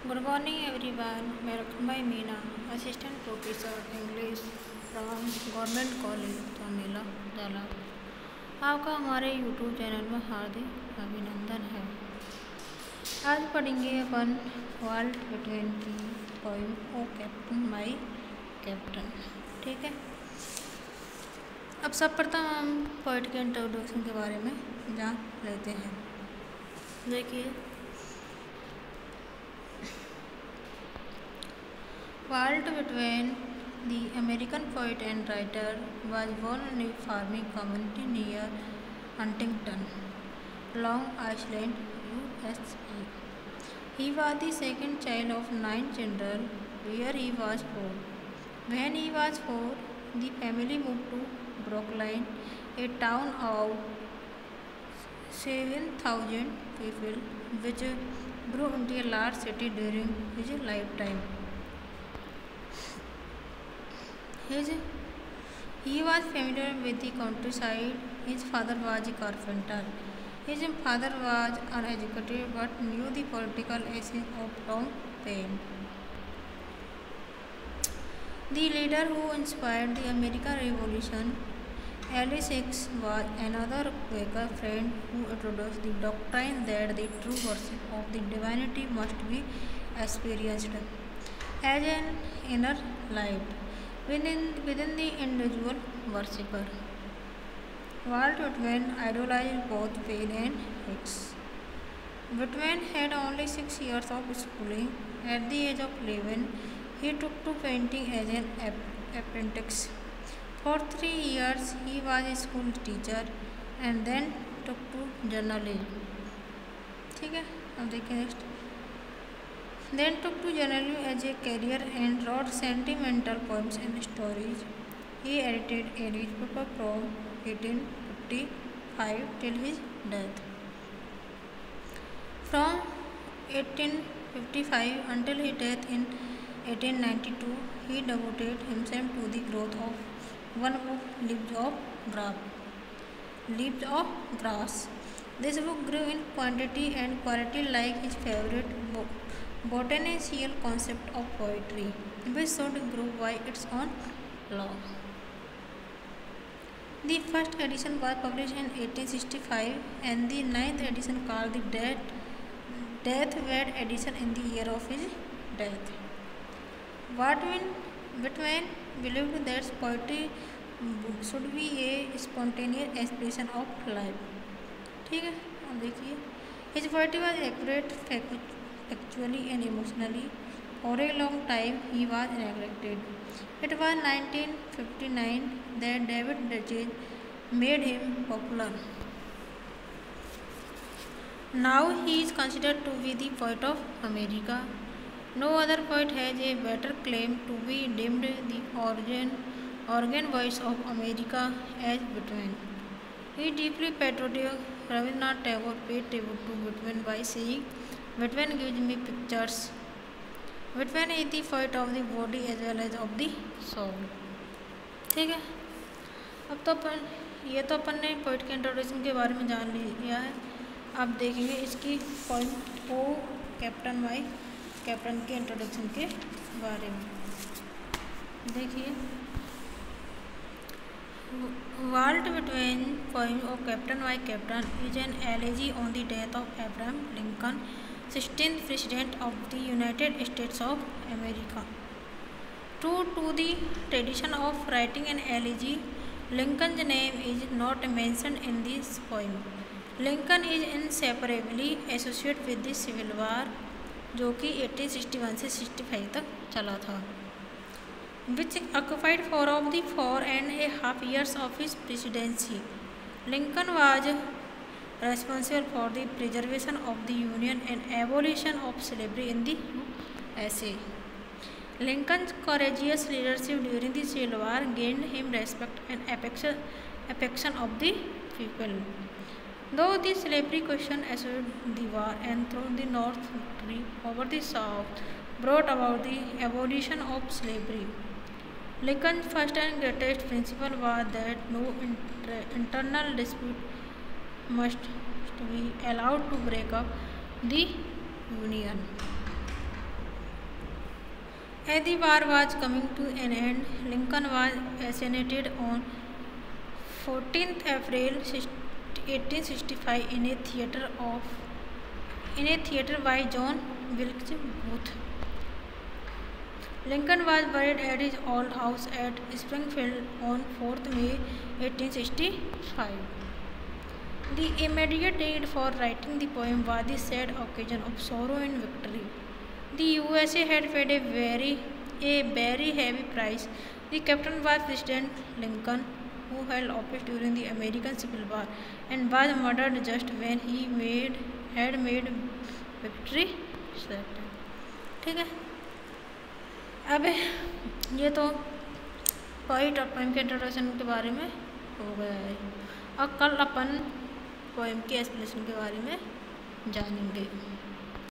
Good morning everyone. Welcome by Meena, Assistant Professor English from Government College चमेला जाला। आपका हमारे YouTube channel में हार्दिक अभिनंदन है। आज पढ़ेंगे अपन वाल्ट व्हिटमैन की poem O Captain my Captain. ठीक है, अब सब प्रथम हम पोइट के इंट्रोडक्शन के बारे में जान लेते हैं। देखिए, Walt Whitman, the American poet and writer, was born in a farming community near Huntington, Long Island, USA. He was the second child of 9 children, where he was 4. When he was 4, the family moved to Brookline, a town of 7,000 people, which grew into a large city during his lifetime. He was familiar with the countryside. His father was a carpenter. His father was uneducated but knew the political essence of Tom Paine, the leader who inspired the American Revolution. Alice Hicks was another Quaker friend who introduced the doctrine that the true worship of the divinity must be experienced as an inner light within the individual worshipper. Walt Whitman idolized both Paine and Hicks. Whitman had only 6 years of schooling. At the age of 11, he took to painting as an apprentice. For 3 years, he was a school teacher and then took to journalism. ठीक है, अब देखिए next. Then took to journalism as a career and wrote sentimental poems and stories. He edited a newspaper from 1855 till his death. From 1855 until his death in 1892, he devoted himself to the growth of one book, Leaves of Grass. This book grew in quantity and quality like his favorite book, botanical concept of poetry, which should grow by its own law. The first edition was published in 1865 and the 9th edition, called the Deathbed edition, in the year of his death. Whitman believed that poetry should be a spontaneous expression of life. ठीक है, अब देखिए, his poetry was accurate, factually and emotionally. For a long time, he was neglected. It was 1959 that David Duchovny made him popular. Now he is considered to be the poet of America. No other poet has a better claim to be deemed the organ voice of America as Whitman. He deeply patriotic. Rabindranath Tagore paid tribute to Whitman by saying, "Whitman gives me pictures." Whitman is the poet of the body as well as of the soul. ठीक है, अब तो अपन ने poet के introduction के बारे में जान लिया है। अब देखेंगे इसकी point O Captain my Captain के इंट्रोडक्शन के बारे में। देखिए, Walt Whitman poem of Captain My Captain is an elegy on the death of Abraham Lincoln, 16th President of the United States of America. True to the tradition of writing an elegy, Lincoln's name is not mentioned in this poem. Lincoln is inseparably associated with the Civil War, जो कि 1861 से 65 तक चला था, which occupied 4.5 years of his presidency. Lincoln was responsible for the preservation of the Union and abolition of slavery in the USA. Lincoln's courageous leadership during the Civil War gained him respect and affection of the people. Though the slavery question assured the war and through the North victory over the South brought about the abolition of slavery, Lincoln's first and greatest principle was that no internal dispute must be allowed to break up the Union. As the war was coming to an end, Lincoln was assassinated on 14th April 1865 in a theater by John Wilkes Booth. Lincoln was buried at his old house at Springfield on 4th May 1865. The immediate need for writing the poem was the sad occasion of sorrow and victory. The USA had paid a very heavy price. The captain was President Lincoln, who held office during the American Civil War and was murdered just when he had made victory certain. ठीक है, अब ये तो poet और poem के introduction के बारे में हो गया है, और कल अपन पोएम के एक्सप्लेनेशन के बारे में जानेंगे।